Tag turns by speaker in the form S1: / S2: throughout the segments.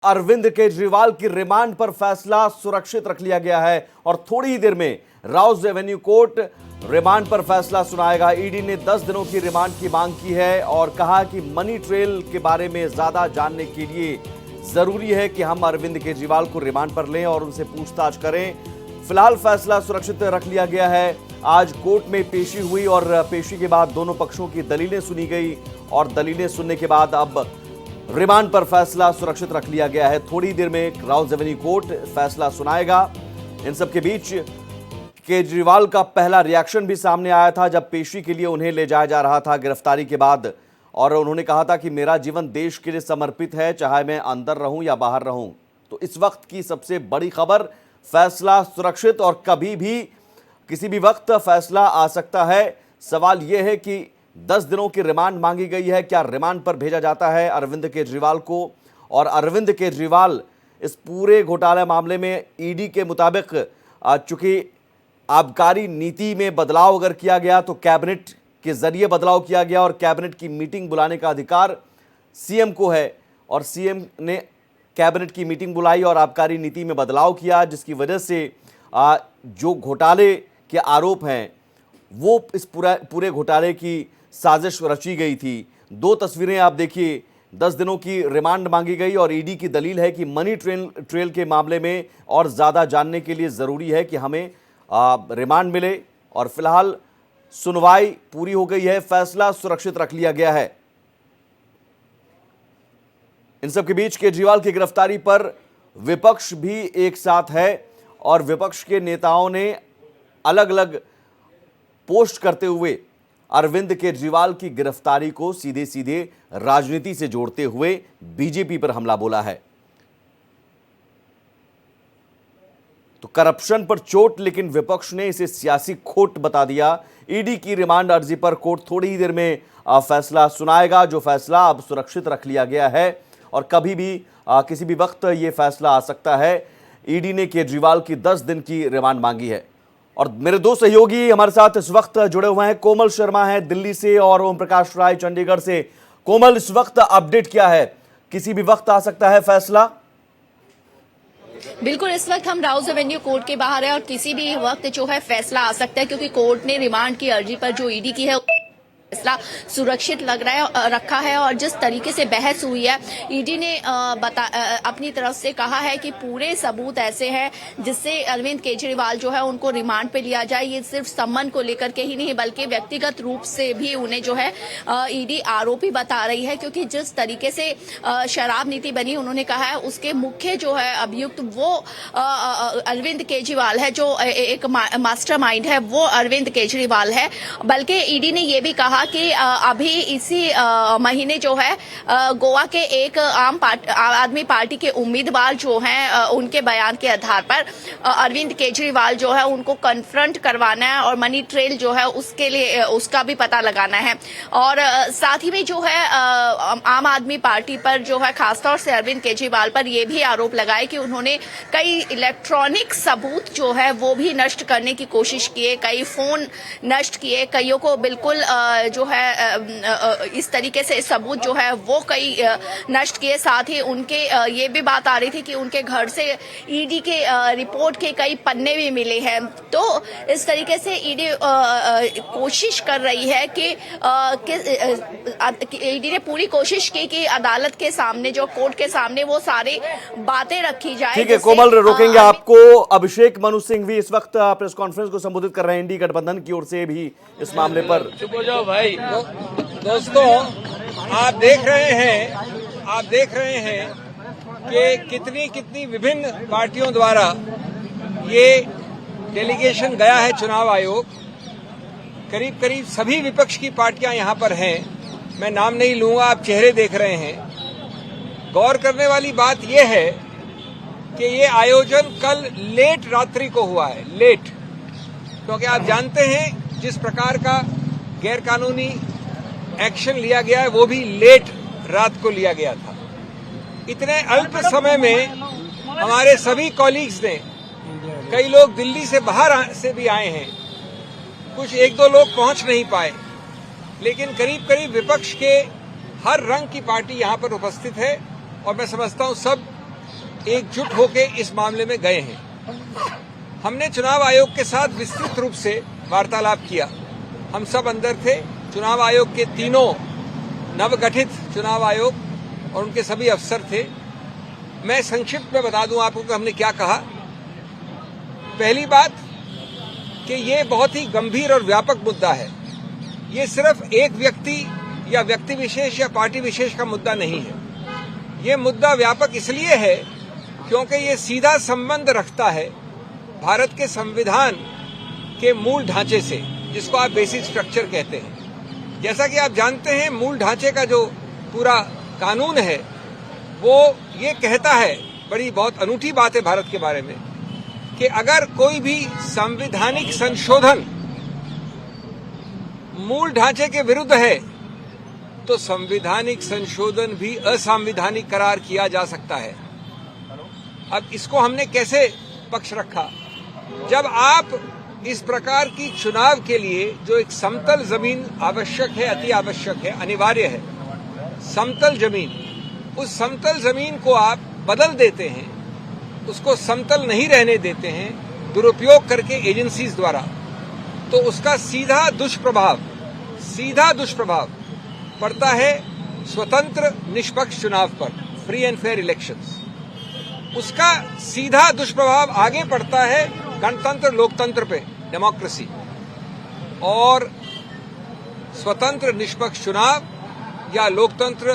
S1: अरविंद केजरीवाल की रिमांड पर फैसला सुरक्षित रख लिया गया है और थोड़ी ही देर में राउज एवेन्यू कोर्ट रिमांड पर फैसला सुनाएगा। ईडी ने 10 दिनों की रिमांड की मांग की है और कहा कि मनी ट्रेल के बारे में ज्यादा जानने के लिए जरूरी है कि हम अरविंद केजरीवाल को रिमांड पर लें और उनसे पूछताछ करें। फिलहाल फैसला सुरक्षित रख लिया गया है। आज कोर्ट में पेशी हुई और पेशी के बाद दोनों पक्षों की दलीलें सुनी गई और दलीलें सुनने के बाद अब रिमांड पर फैसला सुरक्षित रख लिया गया है। थोड़ी देर में राउज एवेन्यू कोर्ट फैसला सुनाएगा। इन सब के बीच केजरीवाल का पहला रिएक्शन भी सामने आया था जब पेशी के लिए उन्हें ले जाया जा रहा था गिरफ्तारी के बाद, और उन्होंने कहा था कि मेरा जीवन देश के लिए समर्पित है, चाहे मैं अंदर रहूं या बाहर रहूं। तो इस वक्त की सबसे बड़ी खबर, फैसला सुरक्षित और कभी भी किसी भी वक्त फैसला आ सकता है। सवाल यह है कि 10 दिनों की रिमांड मांगी गई है, क्या रिमांड पर भेजा जाता है अरविंद केजरीवाल को? और अरविंद केजरीवाल इस पूरे घोटाला मामले में ईडी के मुताबिक चूंकि आबकारी नीति में बदलाव अगर किया गया तो कैबिनेट के जरिए बदलाव किया गया और कैबिनेट की मीटिंग बुलाने का अधिकार सीएम को है और सीएम ने कैबिनेट की मीटिंग बुलाई और आबकारी नीति में बदलाव किया, जिसकी वजह से जो घोटाले के आरोप हैं वो इस पूरे घोटाले की साजिश रची गई थी। 2 तस्वीरें आप देखिए। 10 दिनों की रिमांड मांगी गई और ईडी की दलील है कि मनी ट्रेल के मामले में और ज़्यादा जानने के लिए ज़रूरी है कि हमें रिमांड मिले। और फिलहाल सुनवाई पूरी हो गई है, फैसला सुरक्षित रख लिया गया है। इन सब के बीच केजरीवाल की गिरफ्तारी पर विपक्ष भी एक साथ है और विपक्ष के नेताओं ने अलग अलग पोस्ट करते हुए अरविंद केजरीवाल की गिरफ्तारी को सीधे सीधे राजनीति से जोड़ते हुए बीजेपी पर हमला बोला है। तो करप्शन पर चोट, लेकिन विपक्ष ने इसे सियासी खोट बता दिया। ईडी की रिमांड अर्जी पर कोर्ट थोड़ी ही देर में फैसला सुनाएगा, जो फैसला अब सुरक्षित रख लिया गया है और कभी भी किसी भी वक्त यह फैसला आ सकता है। ईडी ने केजरीवाल की 10 दिन की रिमांड मांगी है। और मेरे 2 सहयोगी हमारे साथ इस वक्त जुड़े हुए हैं। कोमल शर्मा है दिल्ली से और ओम प्रकाश राय चंडीगढ़ से। कोमल, इस वक्त अपडेट क्या है? किसी भी वक्त आ सकता है फैसला?
S2: बिल्कुल, इस वक्त हम राउज एवेन्यू कोर्ट के बाहर है और किसी भी वक्त जो है फैसला आ सकता है, क्योंकि कोर्ट ने रिमांड की अर्जी पर जो ईडी की है फैसला सुरक्षित लग रहा है रखा है। और जिस तरीके से बहस हुई है, ईडी ने अपनी तरफ से कहा है कि पूरे सबूत ऐसे हैं जिससे अरविंद केजरीवाल जो है उनको रिमांड पे लिया जाए। ये सिर्फ सम्मन को लेकर के ही नहीं बल्कि व्यक्तिगत रूप से भी उन्हें जो है ईडी आरोपी बता रही है, क्योंकि जिस तरीके से शराब नीति बनी, उन्होंने कहा है उसके मुख्य जो है अभियुक्त वो अरविंद केजरीवाल है, जो एक मास्टरमाइंड है वो अरविंद केजरीवाल है। बल्कि ईडी ने ये भी कहा कि अभी इसी महीने जो है गोवा के एक आम आदमी पार्टी के उम्मीदवार जो हैं उनके बयान के आधार पर अरविंद केजरीवाल जो है उनको कन्फ्रंट करवाना है और मनी ट्रेल जो है उसके लिए उसका भी पता लगाना है। और साथ ही में जो है आम आदमी पार्टी पर जो है खासतौर से अरविंद केजरीवाल पर यह भी आरोप लगाए कि उन्होंने कई इलेक्ट्रॉनिक सबूत जो है वो भी नष्ट करने की कोशिश किए, कई फोन नष्ट किए, कईयों को बिल्कुल जो है इस तरीके से सबूत जो है वो कई नष्ट किए। साथ ही उनके ये भी बात आ रही थी कि उनके घर से ईडी के रिपोर्ट के कई पन्ने भी मिले हैं। तो इस तरीके से ईडी कोशिश कर रही है कि ईडी ने पूरी कोशिश की कि अदालत के सामने, जो कोर्ट के सामने, वो सारी बातें रखी जाए।
S1: ठीक है कोमल, रोकेंगे आपको। अभिषेक मनु सिंह भी इस वक्त प्रेस कॉन्फ्रेंस को संबोधित कर रहे हैं इंडी गठबंधन की ओर से भी इस मामले पर।
S3: भाई दोस्तों, आप देख रहे हैं कि कितनी विभिन्न पार्टियों द्वारा ये डेलीगेशन गया है चुनाव आयोग। करीब सभी विपक्ष की पार्टियां यहां पर हैं। मैं नाम नहीं लूंगा, आप चेहरे देख रहे हैं। गौर करने वाली बात यह है कि ये आयोजन कल लेट रात्रि को हुआ है, लेट, क्योंकि आप जानते हैं जिस प्रकार का गैरकानूनी एक्शन लिया गया है वो भी लेट रात को लिया गया था। इतने अल्प समय में हमारे सभी कॉलीग्स ने, कई लोग दिल्ली से बाहर से भी आए हैं, कुछ 1-2 लोग पहुंच नहीं पाए, लेकिन करीब विपक्ष के हर रंग की पार्टी यहां पर उपस्थित है और मैं समझता हूं सब एकजुट होकर इस मामले में गए हैं। हमने चुनाव आयोग के साथ विस्तृत रूप से वार्तालाप किया। हम सब अंदर थे, चुनाव आयोग के तीनों नवगठित चुनाव आयोग और उनके सभी अफसर थे। मैं संक्षिप्त में बता दूं आपको कि हमने क्या कहा। पहली बात कि ये बहुत ही गंभीर और व्यापक मुद्दा है। ये सिर्फ एक व्यक्ति या व्यक्ति विशेष या पार्टी विशेष का मुद्दा नहीं है। ये मुद्दा व्यापक इसलिए है क्योंकि ये सीधा संबंध रखता है भारत के संविधान के मूल ढांचे से, जिसको आप बेसिक स्ट्रक्चर कहते हैं। जैसा कि आप जानते हैं, मूल ढांचे का जो पूरा कानून है वो ये कहता है, बड़ी बहुत अनूठी बात है भारत के बारे में, कि अगर कोई भी संवैधानिक संशोधन मूल ढांचे के विरुद्ध है तो संवैधानिक संशोधन भी असंवैधानिक करार किया जा सकता है। अब इसको हमने कैसे पक्ष रखा? जब आप इस प्रकार की चुनाव के लिए जो एक समतल जमीन आवश्यक है, अति आवश्यक है, अनिवार्य है, समतल जमीन, उस समतल जमीन को आप बदल देते हैं, उसको समतल नहीं रहने देते हैं दुरुपयोग करके एजेंसीज द्वारा, तो उसका सीधा दुष्प्रभाव पड़ता है स्वतंत्र निष्पक्ष चुनाव पर, फ्री एंड फेयर इलेक्शंस। उसका सीधा दुष्प्रभाव आगे पड़ता है गणतंत्र लोकतंत्र पे, डेमोक्रेसी। और स्वतंत्र निष्पक्ष चुनाव या लोकतंत्र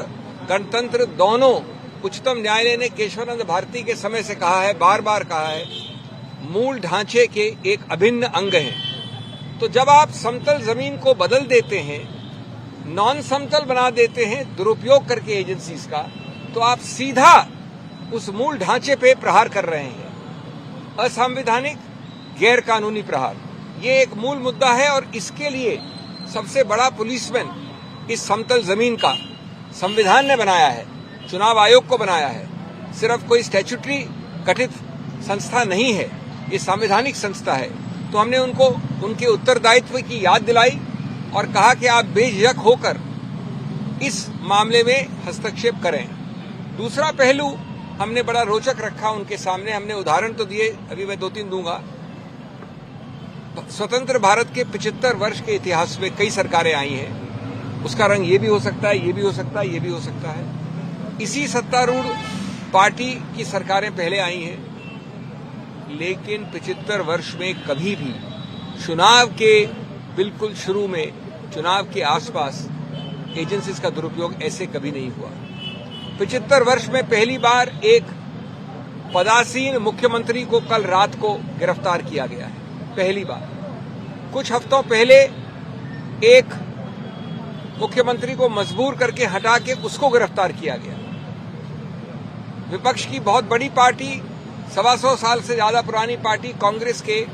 S3: गणतंत्र दोनों उच्चतम न्यायालय ने केशवानंद भारती के समय से कहा है, बार बार कहा है, मूल ढांचे के एक अभिन्न अंग हैं। तो जब आप समतल जमीन को बदल देते हैं, नॉन समतल बना देते हैं दुरुपयोग करके एजेंसीज का, तो आप सीधा उस मूल ढांचे पे प्रहार कर रहे हैं, असंवैधानिक गैर कानूनी प्रहार। ये एक मूल मुद्दा है और इसके लिए सबसे बड़ा पुलिसमैन इस समतल जमीन का संविधान ने बनाया है, चुनाव आयोग को बनाया है। सिर्फ कोई स्टैट्यूटरी गठित संस्था नहीं है, ये संवैधानिक संस्था है। तो हमने उनको उनके उत्तरदायित्व की याद दिलाई और कहा कि आप बेझिझक होकर इस मामले में हस्तक्षेप करें। दूसरा पहलू हमने बड़ा रोचक रखा उनके सामने, हमने उदाहरण तो दिए, अभी मैं 2-3 दूंगा। स्वतंत्र भारत के 75 वर्ष के इतिहास में कई सरकारें आई हैं, उसका रंग ये भी हो सकता है, ये भी हो सकता है, ये भी हो सकता है। इसी सत्तारूढ़ पार्टी की सरकारें पहले आई हैं, लेकिन 75 वर्ष में कभी भी चुनाव के बिल्कुल शुरू में, चुनाव के आसपास एजेंसीज का दुरुपयोग ऐसे कभी नहीं हुआ। 75 वर्ष में पहली बार एक पदासीन मुख्यमंत्री को कल रात को गिरफ्तार किया गया है, पहली बार। कुछ हफ्तों पहले एक मुख्यमंत्री को मजबूर करके हटा के उसको गिरफ्तार किया गया। विपक्ष की बहुत बड़ी पार्टी, 125 साल से ज्यादा पुरानी पार्टी कांग्रेस के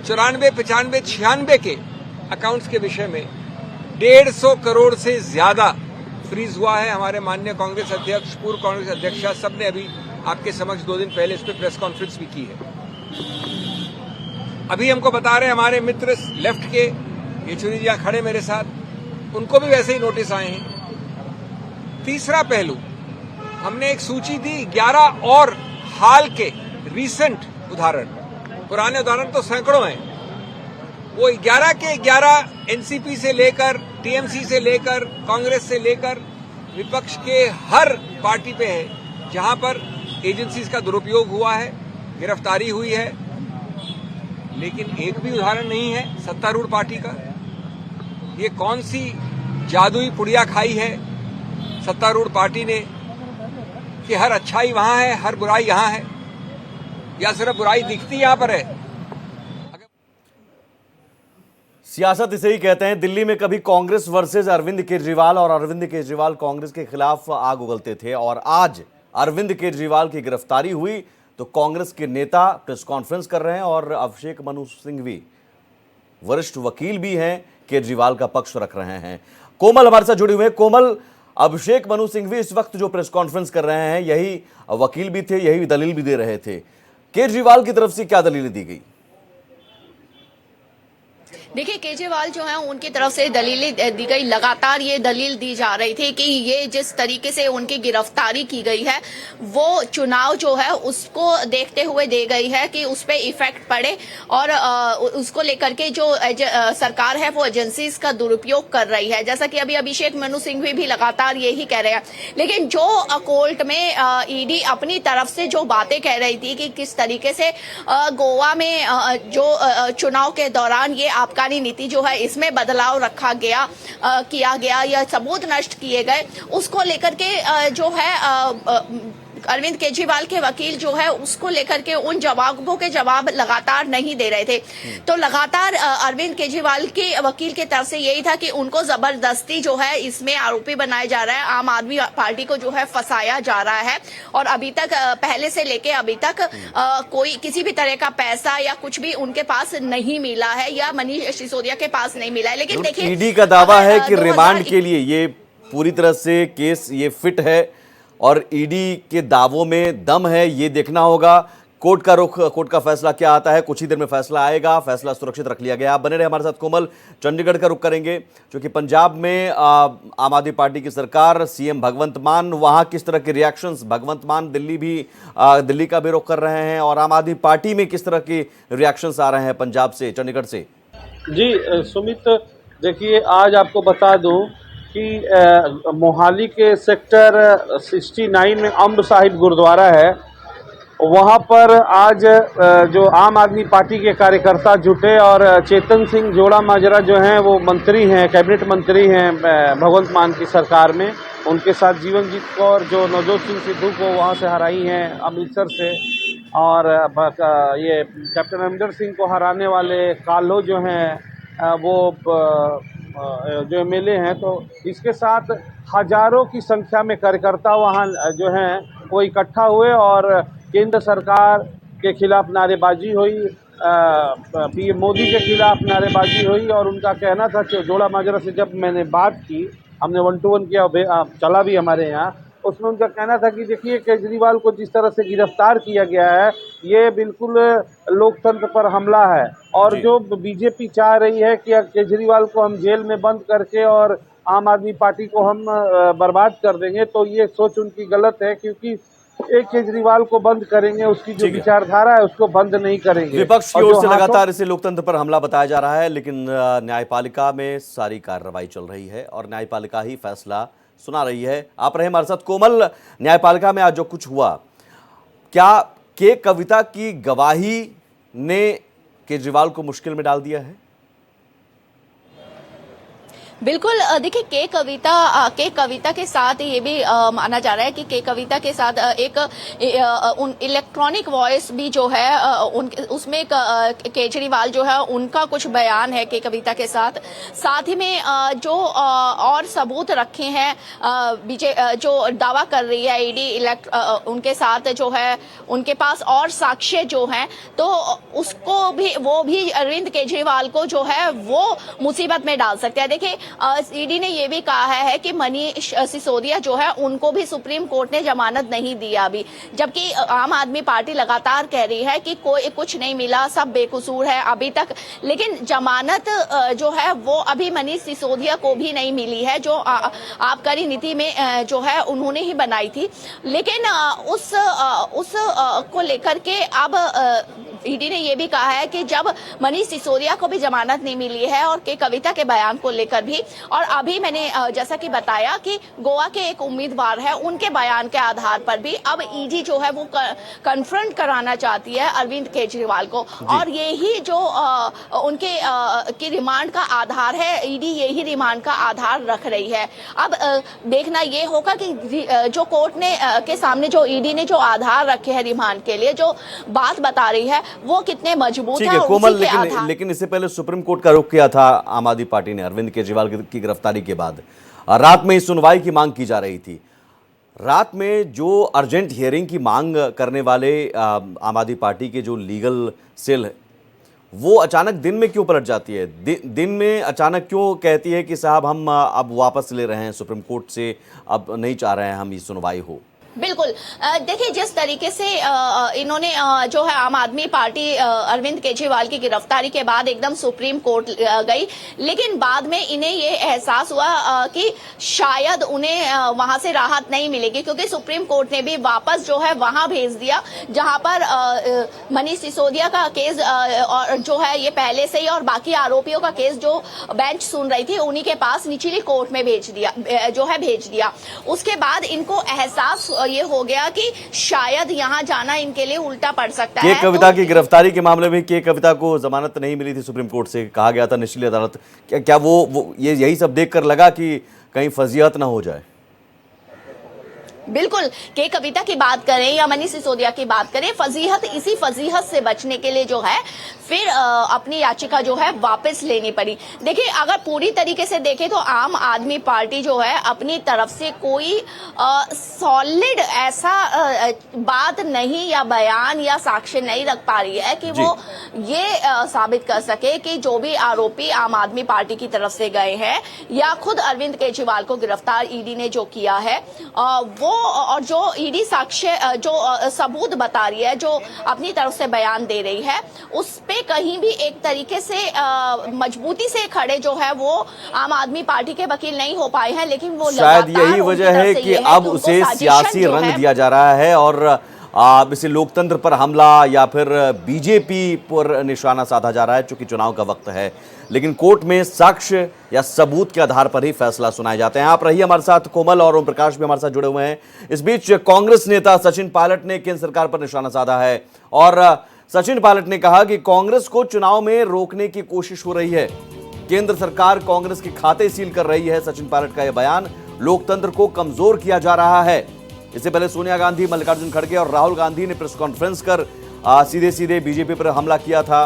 S3: 94, 95, 96 के अकाउंट्स के विषय में 150 करोड़ से ज्यादा फ्रीज हुआ है। हमारे माननीय कांग्रेस अध्यक्ष, पूर्व कांग्रेस अध्यक्षा, सबने अभी आपके समक्ष 2 दिन पहले इस पर प्रेस कॉन्फ्रेंस भी की है। अभी हमको बता रहे हमारे मित्र लेफ्ट के, येचुरी जी यहाँ खड़े मेरे साथ, उनको भी वैसे ही नोटिस आए हैं। तीसरा पहलू, हमने एक सूची दी 11 और हाल के रीसेंट उदाहरण, पुराने उदाहरण तो सैकड़ों हैं, वो 11 के 11 एनसीपी से लेकर, टीएमसी से लेकर, कांग्रेस से लेकर विपक्ष के हर पार्टी पे है जहां पर एजेंसीज का दुरुपयोग हुआ है, गिरफ्तारी हुई है। लेकिन एक भी उदाहरण नहीं है सत्तारूढ़ पार्टी का। ये कौन सी जादुई पुड़िया खाई है सत्तारूढ़ पार्टी ने कि हर अच्छाई वहां है, हर बुराई यहां है, या सिर्फ बुराई दिखती यहां पर है?
S1: सियासत इसे ही कहते हैं। दिल्ली में कभी कांग्रेस वर्सेस अरविंद केजरीवाल और अरविंद केजरीवाल कांग्रेस के खिलाफ आग उगलते थे, और आज अरविंद केजरीवाल की गिरफ्तारी हुई तो कांग्रेस के नेता प्रेस कॉन्फ्रेंस कर रहे हैं और अभिषेक मनु सिंघवी, वरिष्ठ वकील भी हैं, केजरीवाल का पक्ष रख रहे हैं। कोमल हमारे साथ जुड़ी हुए हैं। कोमल, अभिषेक मनु सिंघवी इस वक्त जो प्रेस कॉन्फ्रेंस कर रहे हैं, यही वकील भी थे, यही दलील भी दे रहे थे। केजरीवाल की तरफ से क्या दलीलें दी गई?
S2: देखिए, केजरीवाल जो है उनकी तरफ से दलीलें दी गई, लगातार ये दलील दी जा रही थी कि ये जिस तरीके से उनकी गिरफ्तारी की गई है वो चुनाव जो है उसको देखते हुए दे गई है कि उस पर इफेक्ट पड़े और उसको लेकर के जो सरकार है वो एजेंसीज का दुरुपयोग कर रही है, जैसा कि अभी अभिषेक मनु सिंघवी भी लगातार यही कह रहे हैं। लेकिन जो कोर्ट में ईडी अपनी तरफ से जो बातें कह रही थी कि किस तरीके से गोवा में जो चुनाव के दौरान ये आबकारी नीति जो है इसमें बदलाव रखा गया, किया गया या सबूत नष्ट किए गए, उसको लेकर के जो है अरविंद केजरीवाल के वकील जो है उसको लेकर के उन जवाबों के जवाब लगातार नहीं दे रहे थे। तो लगातार अरविंद केजरीवाल के वकील की तरफ से यही था कि उनको जबरदस्ती जो है इसमें आरोपी बनाया जा रहा है, आम आदमी पार्टी को जो है फंसाया जा रहा है और अभी तक पहले से लेके अभी तक कोई किसी भी तरह का पैसा या कुछ भी उनके पास नहीं मिला है या मनीष सिसोदिया के पास नहीं मिला है। लेकिन देखिए,
S1: ईडी का दावा है कि रिमांड के लिए ये पूरी तरह से केस ये फिट है और ईडी के दावों में दम है, ये देखना होगा। कोर्ट का रुख, कोर्ट का फैसला क्या आता है, कुछ ही देर में फैसला आएगा। फैसला सुरक्षित रख लिया गया। आप बने रहे हमारे साथ। कोमल, चंडीगढ़ का रुख करेंगे क्योंकि पंजाब में आम आदमी पार्टी की सरकार, सीएम भगवंत मान, वहां किस तरह के रिएक्शंस, भगवंत मान दिल्ली का भी रुख कर रहे हैं और आम आदमी पार्टी में किस तरह के रिएक्शंस आ रहे हैं पंजाब से, चंडीगढ़ से?
S4: जी सुमित, देखिए आज आपको बता दूं कि मोहाली के सेक्टर 69 में अम्ब साहिब गुरुद्वारा है, वहाँ पर आज जो आम आदमी पार्टी के कार्यकर्ता जुटे और चेतन सिंह जोड़ा माजरा जो हैं वो मंत्री हैं, कैबिनेट मंत्री हैं भगवंत मान की सरकार में, उनके साथ जीवनजीत कौर जो नवजोत सिंह सिद्धू को वहाँ से हराई हैं अमृतसर से, और ये कैप्टन अमरिंदर सिंह को हराने वाले कालो जो हैं वो जो एमएलए हैं, तो इसके साथ हजारों की संख्या में कार्यकर्ता वहाँ जो हैं वो इकट्ठा हुए और केंद्र सरकार के खिलाफ नारेबाजी हुई, पीएम मोदी के खिलाफ नारेबाजी हुई। और उनका कहना था कि जोड़ा माजरा से जब मैंने बात की, हमने 1-to-1 किया, चला भी हमारे यहाँ, उसमें उनका कहना था कि देखिए केजरीवाल को जिस तरह से गिरफ्तार किया गया है ये बिल्कुल लोकतंत्र पर हमला है और जो बीजेपी चाह रही है कि केजरीवाल को हम जेल में बंद करके और आम आदमी पार्टी को हम बर्बाद कर देंगे, तो ये सोच उनकी गलत है, क्योंकि एक केजरीवाल को बंद करेंगे, उसकी जो विचारधारा है उसको बंद नहीं करेंगे।
S1: विपक्ष की ओर से लगातार इसे लोकतंत्र पर हमला बताया जा रहा है, लेकिन न्यायपालिका में सारी कार्रवाई चल रही है और न्यायपालिका ही फैसला सुना रही है। आप रहे हमारे साथ। कोमल, न्यायपालिका में आज जो कुछ हुआ, क्या के कविता की गवाही ने केजरीवाल को मुश्किल में डाल दिया है?
S2: बिल्कुल, देखिए के कविता के साथ ये भी माना जा रहा है कि के कविता के साथ एक इलेक्ट्रॉनिक वॉइस भी जो है उसमें केजरीवाल जो है उनका कुछ बयान है के कविता के साथ ही में जो और सबूत रखे हैं जो दावा कर रही है ईडी उनके साथ जो है उनके पास और साक्ष्य जो हैं, तो उसको भी वो भी अरविंद केजरीवाल को जो है वो मुसीबत में डाल सकते हैं। देखिए ईडी ने ये भी कहा है कि मनीष सिसोदिया जो है उनको भी सुप्रीम कोर्ट ने जमानत नहीं दिया अभी, जबकि आम आदमी पार्टी लगातार कह रही है कि कोई कुछ नहीं मिला, सब बेकसूर है अभी तक। लेकिन जमानत जो है वो अभी मनीष सिसोदिया को भी नहीं मिली है, जो आबकारी नीति में जो है उन्होंने ही बनाई थी। लेकिन उस को लेकर के अब ईडी ने यह भी कहा है कि जब मनीष सिसोदिया को भी जमानत नहीं मिली है और के कविता के बयान को लेकर भी, और अभी मैंने जैसा कि बताया कि गोवा के एक उम्मीदवार है उनके बयान के आधार पर भी अब ईडी जो है वो कन्फ्रंट कराना चाहती है अरविंद केजरीवाल को, और यही जो उनके की रिमांड का आधार है, ईडी यही रिमांड का आधार रख रही है। अब देखना ये होगा कि जो कोर्ट ने के सामने जो ईडी ने जो आधार रखे हैं रिमांड के लिए, जो बात बता रही है वो कितने मजबूत है।
S1: कोमल, लेकिन इससे पहले सुप्रीम कोर्ट का रुख किया था आम आदमी पार्टी ने अरविंद केजरीवाल की गिरफ्तारी के बाद। रात में इस सुनवाई की मांग की जा रही थी। रात में जो अर्जेंट हियरिंग की मांग करने वाले आम आदमी पार्टी के जो लीगल सेल है वो अचानक दिन में क्यों पलट जाती है? दिन में अचानक क्यों कहती है कि साहब हम अब वापस ले रहे हैं सुप्रीम कोर्ट से, अब नहीं चाह रहे हैं हम ये सुनवाई हो?
S2: बिल्कुल। देखिए, जिस तरीके से इन्होंने जो है आम आदमी पार्टी अरविंद केजरीवाल की गिरफ्तारी के बाद एकदम सुप्रीम कोर्ट गई, लेकिन बाद में इन्हें ये एहसास हुआ कि शायद उन्हें वहां से राहत नहीं मिलेगी, क्योंकि सुप्रीम कोर्ट ने भी वापस जो है वहां भेज दिया जहां पर मनीष सिसोदिया का केस और जो है ये पहले से ही, और बाकी आरोपियों का केस जो बेंच सुन रही थी उन्हीं के पास निचली कोर्ट में भेज दिया। उसके बाद इनको एहसास ये हो गया कि शायद यहाँ जाना इनके लिए उल्टा पड़ सकता है।
S1: के कविता की गिरफ्तारी के मामले में के कविता को जमानत नहीं मिली थी सुप्रीम कोर्ट से, कहा गया था निचली अदालत, क्या वो ये यही सब देखकर लगा कि कहीं फजीहत ना हो जाए?
S2: बिल्कुल, के कविता की बात करें या मनीष सिसोदिया की बात करें, इसी फजीहत से बचने के लिए जो है फिर अपनी याचिका जो है वापस लेनी पड़ी। देखिए, अगर पूरी तरीके से देखें तो आम आदमी पार्टी जो है अपनी तरफ से कोई सॉलिड ऐसा बात नहीं या बयान या साक्ष्य नहीं रख पा रही है कि वो ये साबित कर सके कि जो भी आरोपी आम आदमी पार्टी की तरफ से गए हैं या खुद अरविंद केजरीवाल को गिरफ्तार ईडी ने जो किया है वो, और जो ईडी साक्ष्य जो सबूत बता रही है, जो अपनी तरफ से बयान दे रही है, उस पे कहीं भी एक तरीके से मजबूती से खड़े जो है वो आम आदमी पार्टी के वकील नहीं हो पाए हैं। लेकिन वो
S1: शायद यही वजह है कि अब उसे सियासी रंग दिया जा रहा है और इसे लोकतंत्र पर हमला या फिर बीजेपी पर निशाना साधा जा रहा है, चूंकि चुनाव का वक्त है। लेकिन कोर्ट में साक्ष्य या सबूत के आधार पर ही फैसला सुनाए जाते हैं। आप रहिए हमारे साथ, कोमल और ओम प्रकाश भी हमारे साथ जुड़े हुए हैं। इस बीच कांग्रेस नेता सचिन पायलट ने केंद्र सरकार पर निशाना साधा है और सचिन पायलट ने कहा कि कांग्रेस को चुनाव में रोकने की कोशिश हो रही है, केंद्र सरकार कांग्रेस के खाते सील कर रही है। सचिन पायलट का यह बयान, लोकतंत्र को कमजोर किया जा रहा है। इससे पहले सोनिया गांधी, मल्लिकार्जुन खड़गे और राहुल गांधी ने प्रेस कॉन्फ्रेंस कर सीधे सीधे बीजेपी पर हमला किया था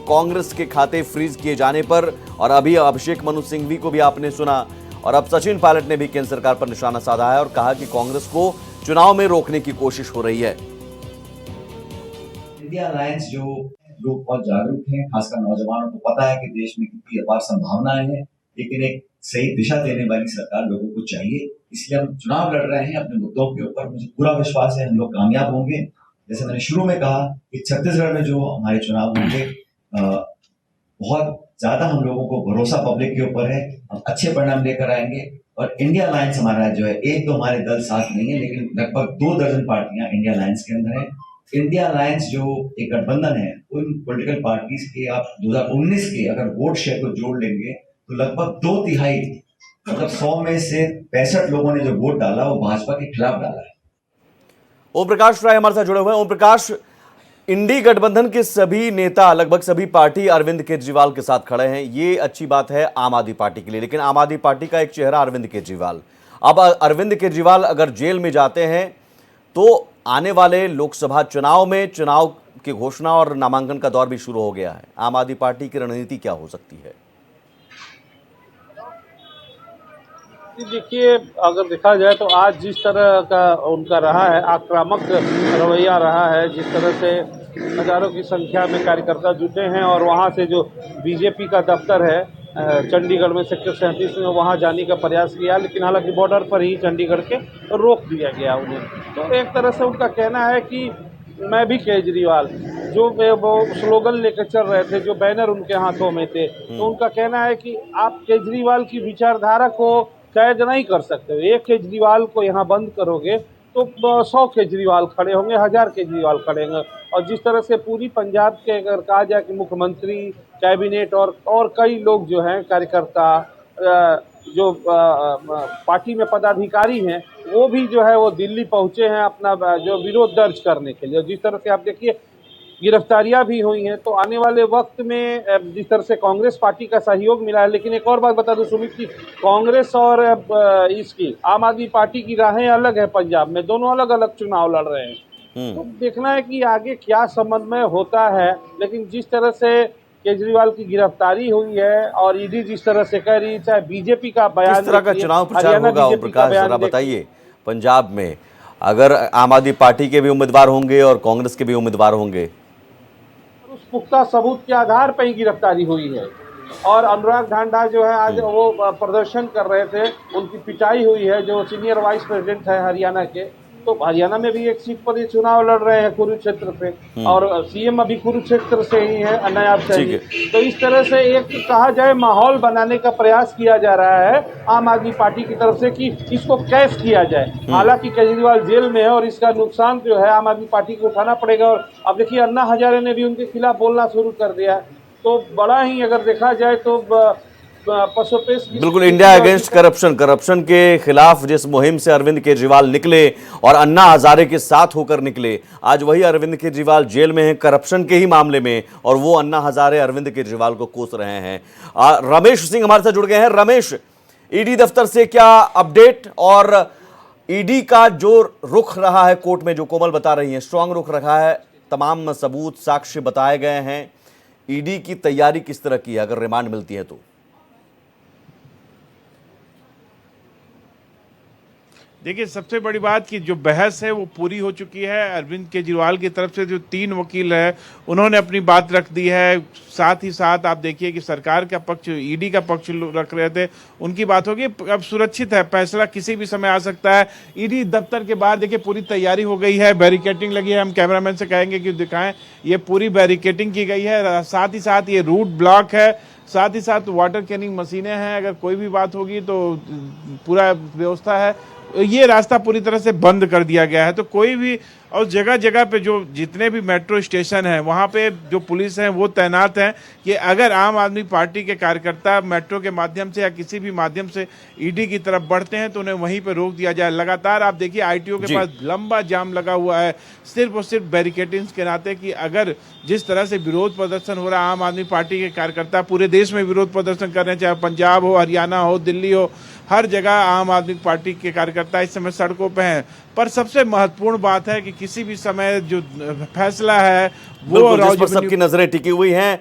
S1: कांग्रेस के खाते फ्रीज किए जाने पर। और अभी अभिषेक मनु सिंघवी को भी आपने सुना, और अब सचिन पायलट ने भी केंद्र सरकार पर निशाना साधा है और कहा कि कांग्रेस को चुनाव में रोकने की कोशिश हो रही है।
S5: इंडिया अलायंस जो लोग बहुत जागरूक हैं, खासकर नौजवानों को पता है कि देश में कितनी अपार संभावनाएं हैं, लेकिन एक सही दिशा देने वाली सरकार लोगों को चाहिए। इसलिए हम चुनाव लड़ रहे हैं अपने मुद्दों के ऊपर। मुझे पूरा विश्वास है हम लोग कामयाब होंगे। जैसे मैंने शुरू में कहा कि छत्तीसगढ़ में जो हमारे चुनाव होंगे, बहुत ज्यादा हम लोगों को भरोसा पब्लिक के ऊपर है, हम अच्छे परिणाम लेकर आएंगे। और इंडिया अलायंस हमारा जो है, एक तो हमारे दल साथ नहीं है, लेकिन लगभग 2 दर्जन पार्टियां इंडिया अलायंस के अंदर है। इंडिया अलायंस जो एक गठबंधन है, उन पॉलिटिकल पार्टीज के आप 2019 के अगर वोट शेयर को जोड़ लेंगे तो लगभग 2/3, मतलब 100 में से 65 लोगों ने जो वोट डाला वो भाजपा के खिलाफ डाला है।
S1: ओम प्रकाश राय हमारे साथ जुड़े हुए हैं। ओम प्रकाश, इंडी गठबंधन के सभी नेता, लगभग सभी पार्टी अरविंद केजरीवाल के साथ खड़े हैं। ये अच्छी बात है आम आदमी पार्टी के लिए, लेकिन आम आदमी पार्टी का एक चेहरा अरविंद केजरीवाल। अब अरविंद केजरीवाल अगर जेल में जाते हैं तो आने वाले लोकसभा चुनाव में चुनाव की घोषणा और नामांकन का दौर भी शुरू हो गया है। आम आदमी पार्टी की रणनीति क्या हो सकती है?
S4: देखिए, अगर देखा जाए तो आज जिस तरह का उनका रहा है, आक्रामक रवैया रहा है, जिस तरह से हजारों की संख्या में कार्यकर्ता जुटे हैं और वहां से जो बीजेपी का दफ्तर है चंडीगढ़ में सेक्टर 37 में, वहां जाने का प्रयास किया, लेकिन हालांकि बॉर्डर पर ही चंडीगढ़ के रोक दिया गया उन्हें। तो एक तरह से उनका कहना है कि मैं भी केजरीवाल, जो वो स्लोगन लेकर चल रहे थे, जो बैनर उनके हाथों में थे, तो उनका कहना है कि आप केजरीवाल की विचारधारा को कैद नहीं कर सकते। एक केजरीवाल को यहाँ बंद करोगे तो 100 केजरीवाल खड़े होंगे, 1000 केजरीवाल खड़े होंगे। और जिस तरह से पूरी पंजाब के अगर कहा जाए कि मुख्यमंत्री, कैबिनेट और कई लोग जो हैं कार्यकर्ता, जो पार्टी में पदाधिकारी हैं, वो भी जो है वो दिल्ली पहुंचे हैं अपना जो विरोध दर्ज करने के लिए। जिस तरह से आप देखिए गिरफ्तारियां भी हुई हैं, तो आने वाले वक्त में जिस तरह से कांग्रेस पार्टी का सहयोग मिला है। लेकिन एक और बात बता दूं सुमित की, कांग्रेस और इसकी आम आदमी पार्टी की राहें अलग है पंजाब में, दोनों अलग अलग चुनाव लड़ रहे हैं। तो देखना है कि आगे क्या समन्वय होता है। लेकिन जिस तरह से केजरीवाल की गिरफ्तारी हुई है और ईडी जिस तरह से कह रही है, चाहे बीजेपी का बयान,
S1: किस तरह का चुनाव प्रचार होगा ओम प्रकाश, जरा बताइए। पंजाब में अगर आम आदमी पार्टी के भी उम्मीदवार होंगे और कांग्रेस के भी उम्मीदवार होंगे,
S4: उस पुख्ता सबूत के आधार पर ही गिरफ्तारी हुई है। और अनुराग ढांडा जो है आज वो प्रदर्शन कर रहे थे, उनकी पिटाई हुई है, जो सीनियर वाइस प्रेसिडेंट है हरियाणा के, तो हरियाणा में भी एक सीट पर ये चुनाव लड़ रहे हैं कुरुक्षेत्र पे, और सीएम अभी कुरुक्षेत्र से ही है नायाब शहरी। तो इस तरह से एक कहा जाए माहौल बनाने का प्रयास किया जा रहा है आम आदमी पार्टी की तरफ से कि इसको कैश किया जाए। हालांकि केजरीवाल जेल में है और इसका नुकसान जो है आम आदमी पार्टी को उठाना पड़ेगा। और अब देखिए अन्ना हजारे ने भी उनके खिलाफ बोलना शुरू कर दिया है। तो बड़ा ही अगर देखा जाए तो पशुपेश
S1: बिल्कुल इंडिया अगेंस्ट करप्शन के खिलाफ जिस मुहिम से अरविंद केजरीवाल निकले और अन्ना हजारे के साथ होकर निकले, आज वही अरविंद केजरीवाल जेल में हैं करप्शन के ही मामले में, और वो अन्ना हजारे अरविंद केजरीवाल को कोस रहे हैं। रमेश सिंह हमारे साथ जुड़ गए हैं। रमेश, ईडी दफ्तर से क्या अपडेट, और ईडी का जो रुख रहा है कोर्ट में, जो कोमल बता रही है, स्ट्रांग रुख रखा है, तमाम सबूत साक्ष्य बताए गए हैं, ईडी की तैयारी किस तरह की है अगर रिमांड मिलती है तो?
S6: देखिए, सबसे बड़ी बात कि जो बहस है वो पूरी हो चुकी है। अरविंद केजरीवाल की तरफ से जो 3 वकील हैं उन्होंने अपनी बात रख दी है। साथ ही साथ आप देखिए कि सरकार का पक्ष, ईडी का पक्ष रख रहे थे, उनकी बात होगी। अब सुरक्षित है, फैसला किसी भी समय आ सकता है। ईडी दफ्तर के बाहर देखिए पूरी तैयारी हो गई है, बैरिकेटिंग लगी है। हम कैमरामैन से कहेंगे कि दिखाएं, ये पूरी बैरिकेटिंग की गई है। साथ ही साथ ये रूट ब्लॉक है, साथ ही साथ वाटर कैनिंग मशीनें हैं। अगर कोई भी बात होगी तो पूरा व्यवस्था है। ये रास्ता पूरी तरह से बंद कर दिया गया है। तो कोई भी, और जगह जगह पे जो जितने भी मेट्रो स्टेशन हैं वहाँ पे जो पुलिस हैं वो तैनात हैं कि अगर आम आदमी पार्टी के कार्यकर्ता मेट्रो के माध्यम से या किसी भी माध्यम से ईडी की तरफ बढ़ते हैं तो उन्हें वहीं पे रोक दिया जाए। लगातार आप देखिए आईटीओ के पास लंबा जाम लगा हुआ है, सिर्फ और सिर्फ बैरिकेडिंग्स के नाते कि अगर जिस तरह से विरोध प्रदर्शन हो रहा है, आम आदमी पार्टी के कार्यकर्ता पूरे देश में विरोध प्रदर्शन कर रहे हैं, चाहे पंजाब हो, हरियाणा हो, दिल्ली हो, हर जगह आम आदमी पार्टी के कार्यकर्ता इस समय सड़कों पे हैं। पर सबसे महत्वपूर्ण बात है कि किसी भी समय जो फैसला है वो
S1: जिस पर सबकी नजरें टिकी हुई हैं